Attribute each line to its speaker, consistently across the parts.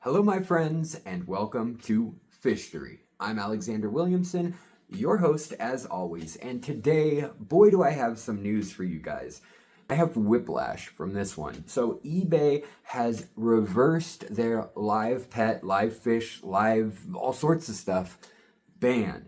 Speaker 1: Hello, my friends, and welcome to FISHTORY. I'm Alexander Williamson, your host as always, and today, boy, do I have some news for you guys. I have whiplash from this one. So eBay has reversed their live pet, live fish, live all sorts of stuff ban.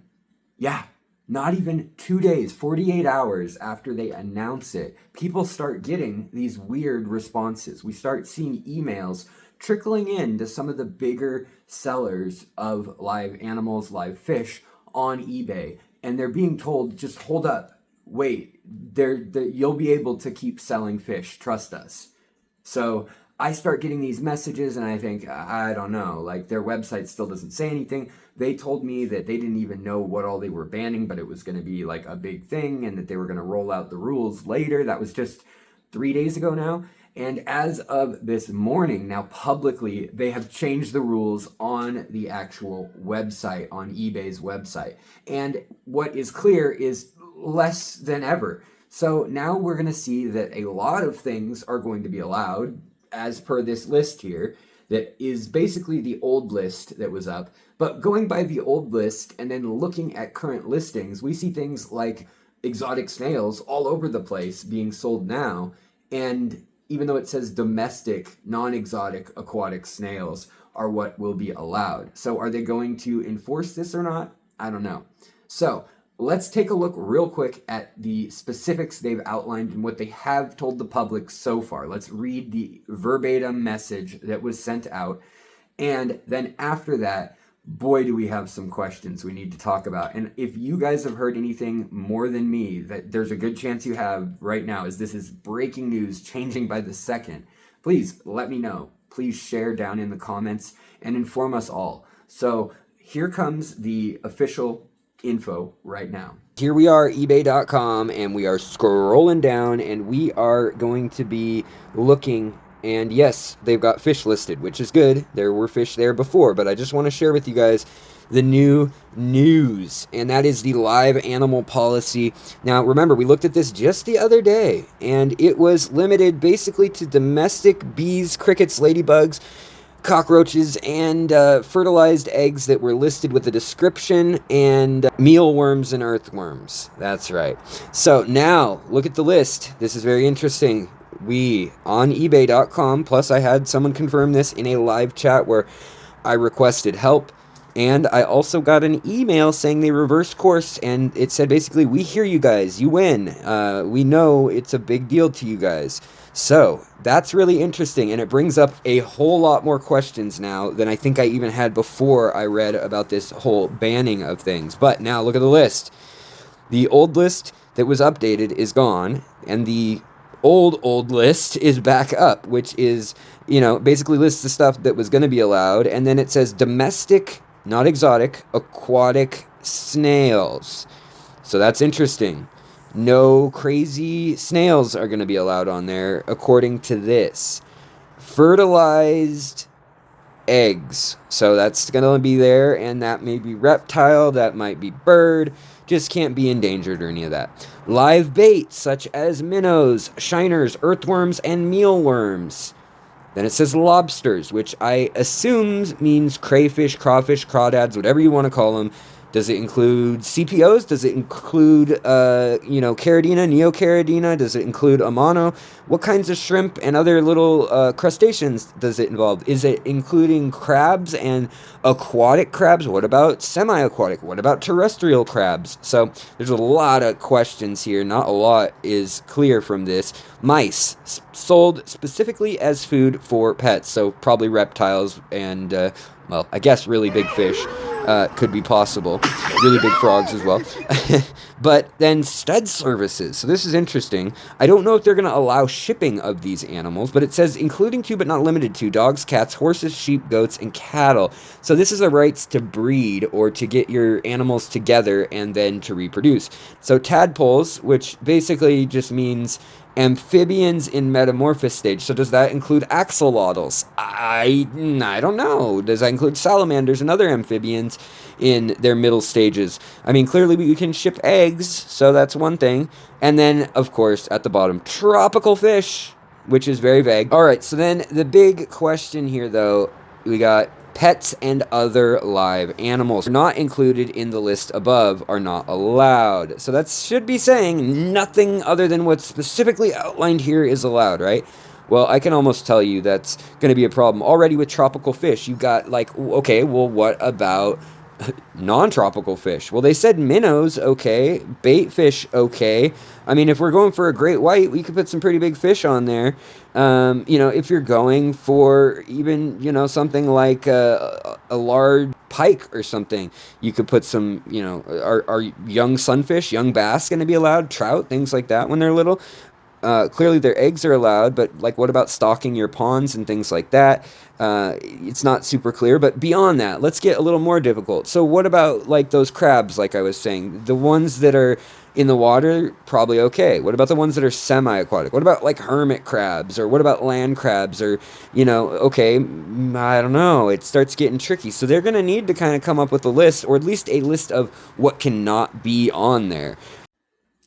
Speaker 1: Yeah, not even 2 days, 48 hours after they announce it, people start getting these weird responses. We start seeing emails trickling in to some of the bigger sellers of live animals, live fish on eBay, and they're being told, just hold up, wait, you'll be able to keep selling fish, trust us. So I start getting these messages and I think, I don't know, like their website still doesn't say anything. They told me that they didn't even know what all they were banning, but it was going to be like a big thing and that they were going to roll out the rules later. That was just 3 days ago now. And as of this morning, now publicly, they have changed the rules on the actual website, on eBay's website. And what is clear is less than ever. So now we're going to see that a lot of things are going to be allowed as per this list here, that is basically the old list that was up. But going by the old list and then looking at current listings, we see things like exotic snails all over the place being sold now. And even though it says domestic, non-exotic aquatic snails are what will be allowed. So are they going to enforce this or not? I don't know. So let's take a look real quick at the specifics they've outlined and what they have told the public so far. Let's read the verbatim message that was sent out. And then after that, boy, do we have some questions we need to talk about. And if you guys have heard anything more than me, that there's a good chance you have right now, as this is breaking news, changing by the second, please let me know. Please share down in the comments and inform us all. So here comes the official info right now. Here we are, ebay.com, and we are scrolling down, and we are going to be looking. And yes, they've got fish listed, which is good. There were fish there before, but I just want to share with you guys the new news, and that is the live animal policy. Now, remember, we looked at this just the other day, and it was limited basically to domestic bees, crickets, ladybugs, cockroaches, and fertilized eggs that were listed with a description, and mealworms and earthworms. That's right. So now, look at the list. This is very interesting. We, on ebay.com, plus I had someone confirm this in a live chat where I requested help, and I also got an email saying they reversed course, and it said basically, we hear you guys, you win, we know it's a big deal to you guys. So that's really interesting, and it brings up a whole lot more questions now than I think I even had before I read about this whole banning of things. But now look at the list. The old list that was updated is gone, and the old list is back up, which is, basically lists the stuff that was going to be allowed, and then it says domestic, not exotic, aquatic snails. So that's interesting. No crazy snails are going to be allowed on there, according to this. Fertilized eggs. So that's going to be there, and that may be reptile, that might be bird, just can't be endangered or any of that. Live bait, such as minnows, shiners, earthworms, and mealworms. Then it says lobsters, which I assume means crayfish, crawfish, crawdads, whatever you want to call them. Does it include CPOs? Does it include, caridina, neocaridina? Does it include amano? What kinds of shrimp and other little crustaceans does it involve? Is it including crabs and aquatic crabs? What about semi-aquatic? What about terrestrial crabs? So there's a lot of questions here. Not a lot is clear from this. Mice, sold specifically as food for pets. So probably reptiles and, I guess really big fish. Could be possible. Really big frogs as well. But then stud services. So this is interesting. I don't know if they're going to allow shipping of these animals, but it says including to but not limited to dogs, cats, horses, sheep, goats, and cattle. So this is the rights to breed or to get your animals together and then to reproduce. So tadpoles, which basically just means amphibians in metamorphosis stage. So does that include axolotls? I don't know. Does that include salamanders and other amphibians in their middle stages? I mean, clearly we can ship eggs, so that's one thing. And then, of course, at the bottom, tropical fish, which is very vague. All right, so then the big question here, though, we got pets and other live animals not included in the list above are not allowed. So that should be saying nothing other than what's specifically outlined here is allowed, right? Well, I can almost tell you that's going to be a problem already with tropical fish. You got like, okay, well, what about non-tropical fish? Well, they said minnows, okay, bait fish, okay. I mean, if we're going for a great white, we could put some pretty big fish on there. You know, if you're going for even, you know, something like a large pike or something, you could put some, you know, are young sunfish, young bass going to be allowed? Trout, things like that when they're little. Clearly their eggs are allowed, but like what about stocking your ponds and things like that? It's not super clear, but beyond that, let's get a little more difficult. So what about like those crabs, like I was saying, the ones that are in the water, probably okay. What about the ones that are semi-aquatic? What about like hermit crabs, or what about land crabs, or, you know, okay, I don't know. It starts getting tricky. So they're going to need to kind of come up with a list, or at least a list of what cannot be on there.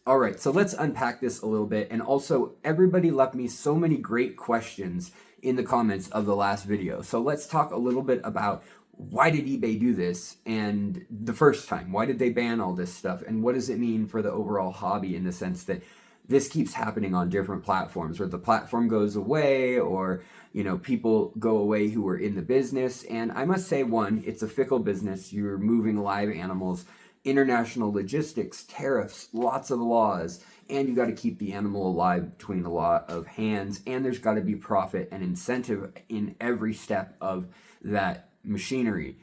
Speaker 1: All right, so let's unpack this a little bit. And also, everybody left me so many great questions in the comments of the last video. So let's talk a little bit about why did eBay do this, and the first time, why did they ban all this stuff, and what does it mean for the overall hobby in the sense that this keeps happening on different platforms, where the platform goes away, or, you know, people go away who are in the business. And I must say, one, it's a fickle business. You're moving live animals, international logistics, tariffs, lots of laws, and you got to keep the animal alive between a lot of hands, and there's got to be profit and incentive in every step of that machinery.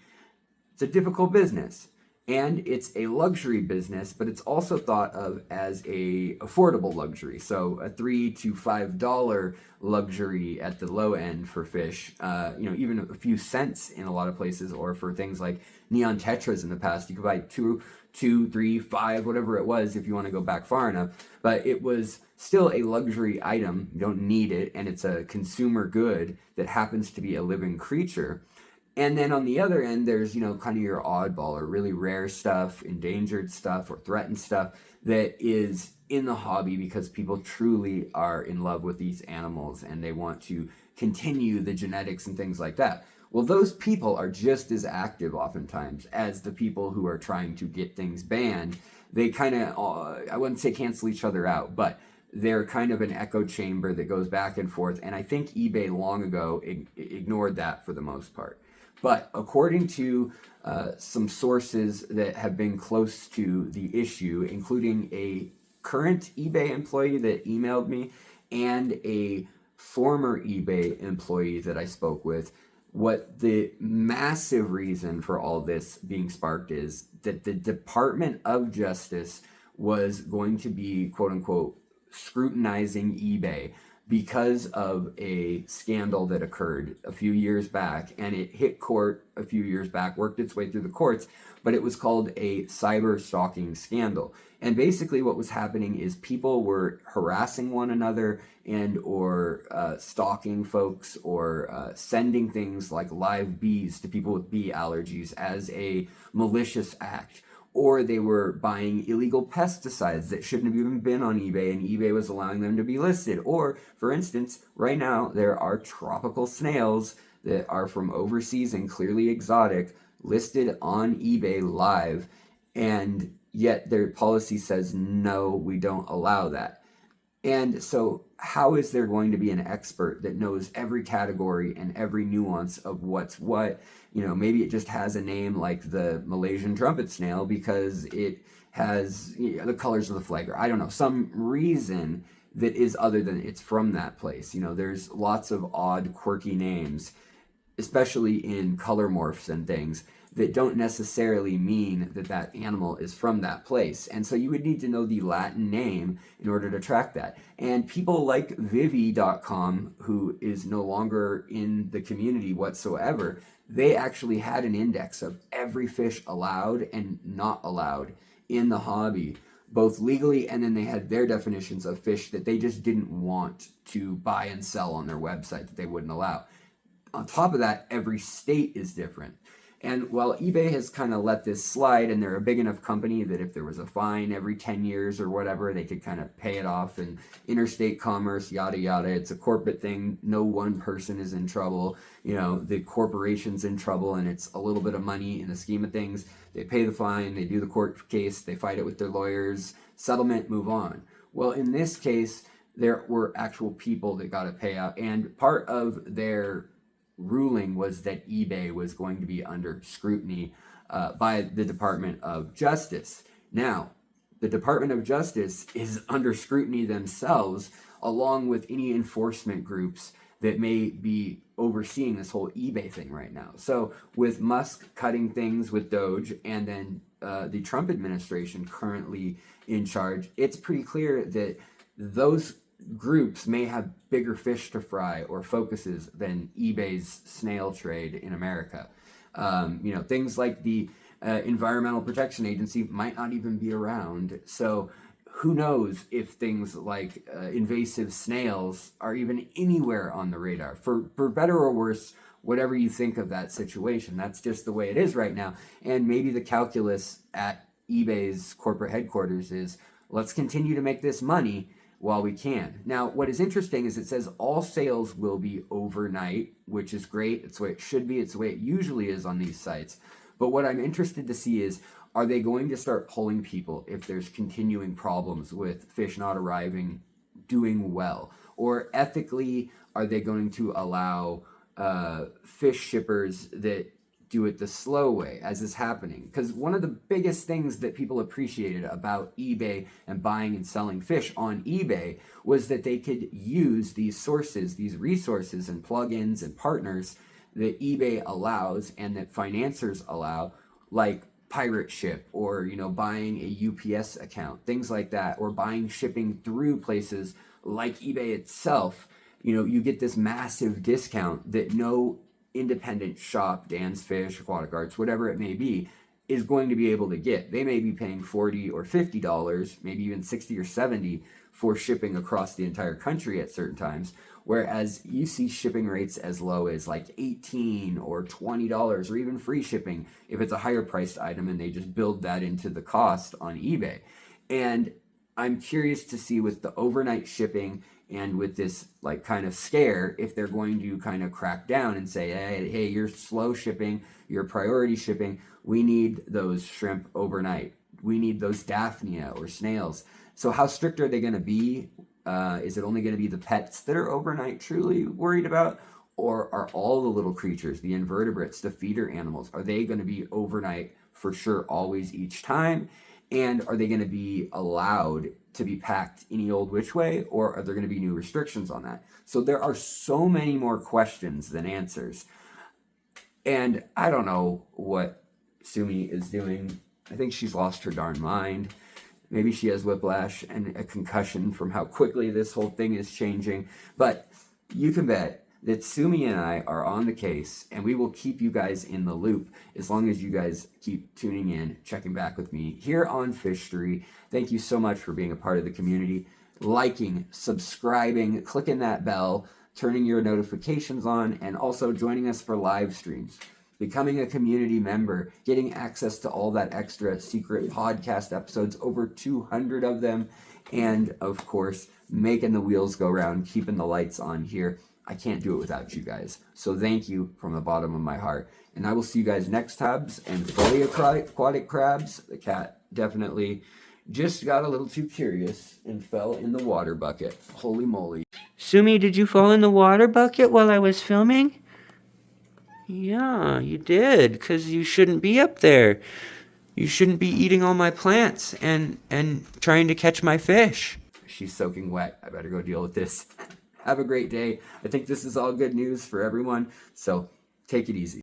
Speaker 1: It's a difficult business, and it's a luxury business, but it's also thought of as a affordable luxury. So a $3 to $5 luxury at the low end for fish, you know, even a few cents in a lot of places, or for things like neon tetras in the past, you could buy two, 3, 5, whatever it was, if you want to go back far enough. But it was still a luxury item. You don't need it, and it's a consumer good that happens to be a living creature. And then on the other end, there's, you know, kind of your oddball or really rare stuff, endangered stuff, or threatened stuff that is in the hobby because people truly are in love with these animals and they want to continue the genetics and things like that. Well, those people are just as active oftentimes as the people who are trying to get things banned. They kind of, I wouldn't say cancel each other out, but they're kind of an echo chamber that goes back and forth. And I think eBay long ago ignored that for the most part. But according to some sources that have been close to the issue, including a current eBay employee that emailed me and a former eBay employee that I spoke with, what the massive reason for all this being sparked is that the Department of Justice was going to be, quote unquote, scrutinizing eBay because of a scandal that occurred a few years back, and it hit court a few years back, worked its way through the courts, but it was called a cyber stalking scandal. And basically what was happening is people were harassing one another and or stalking folks, or sending things like live bees to people with bee allergies as a malicious act. Or they were buying illegal pesticides that shouldn't have even been on eBay, and eBay was allowing them to be listed. Or, for instance, right now there are tropical snails that are from overseas and clearly exotic listed on eBay live, and yet their policy says, no, we don't allow that. And so how is there going to be an expert that knows every category and every nuance of what's what? You know, maybe it just has a name like the Malaysian trumpet snail because it has, you know, the colors of the flag, or I don't know, some reason that is other than it's from that place. You know, there's lots of odd, quirky names, especially in color morphs and things, that don't necessarily mean that that animal is from that place. And so you would need to know the Latin name in order to track that. And people like Vivi.com, who is no longer in the community whatsoever, they actually had an index of every fish allowed and not allowed in the hobby, both legally, and then they had their definitions of fish that they just didn't want to buy and sell on their website that they wouldn't allow. On top of that, every state is different. And while eBay has kind of let this slide, and they're a big enough company that if there was a fine every 10 years or whatever, they could kind of pay it off, and interstate commerce, yada yada. It's a corporate thing. No one person is in trouble. You know, the corporation's in trouble, and it's a little bit of money in the scheme of things. They pay the fine, they do the court case, they fight it with their lawyers, settlement, move on. Well, in this case, there were actual people that got to pay out, and part of their ruling was that eBay was going to be under scrutiny by the Department of Justice. Now, the Department of Justice is under scrutiny themselves, along with any enforcement groups that may be overseeing this whole eBay thing right now. So with Musk cutting things with Doge, and then the Trump administration currently in charge, it's pretty clear that those groups may have bigger fish to fry or focuses than eBay's snail trade in America. You know, things like the Environmental Protection Agency might not even be around. So who knows if things like invasive snails are even anywhere on the radar. For better or worse, whatever you think of that situation, that's just the way it is right now. And maybe the calculus at eBay's corporate headquarters is, let's continue to make this money while we can. Now, what is interesting is it says all sales will be overnight, which is great. It's the way it should be. It's the way it usually is on these sites. But what I'm interested to see is, are they going to start pulling people if there's continuing problems with fish not arriving, doing well? Or ethically, are they going to allow fish shippers that do it the slow way, as is happening? Because one of the biggest things that people appreciated about eBay and buying and selling fish on eBay was that they could use these sources, these resources and plugins and partners that eBay allows and that financiers allow, like Pirate Ship, or, you know, buying a UPS account, things like that, or buying shipping through places like eBay itself. You know, you get this massive discount that no independent shop, Dan's Fish, Aquatic Arts, whatever it may be, is going to be able to get. They may be paying $40 or $50, maybe even $60 or $70 for shipping across the entire country at certain times, whereas you see shipping rates as low as like $18 or $20, or even free shipping if it's a higher priced item, and they just build that into the cost on eBay. And I'm curious to see with the overnight shipping and with this like kind of scare, if they're going to kind of crack down and say, hey, you're slow shipping, you're priority shipping, we need those shrimp overnight, we need those Daphnia or snails. So how strict are they going to be? Is it only going to be the pets that are overnight truly worried about? Or are all the little creatures, the invertebrates, the feeder animals, are they going to be overnight for sure, always, each time? And are they going to be allowed to be packed any old which way, or are there going to be new restrictions on that? So there are so many more questions than answers. And I don't know what Sumi is doing. I think she's lost her darn mind. Maybe she has whiplash and a concussion from how quickly this whole thing is changing. But you can bet that Sumi and I are on the case, and we will keep you guys in the loop as long as you guys keep tuning in, checking back with me here on FISHTORY. Thank you so much for being a part of the community, liking, subscribing, clicking that bell, turning your notifications on, and also joining us for live streams, becoming a community member, getting access to all that extra secret podcast episodes, over 200 of them, and of course, making the wheels go round, keeping the lights on here. I can't do it without you guys. So thank you from the bottom of my heart. And I will see you guys next tabs. And fully aquatic crabs, the cat definitely just got a little too curious and fell in the water bucket. Holy moly.
Speaker 2: Sumi, did you fall in the water bucket while I was filming? Yeah, you did, because you shouldn't be up there. You shouldn't be eating all my plants and trying to catch my fish.
Speaker 1: She's soaking wet. I better go deal with this. Have a great day. I think this is all good news for everyone, so take it easy.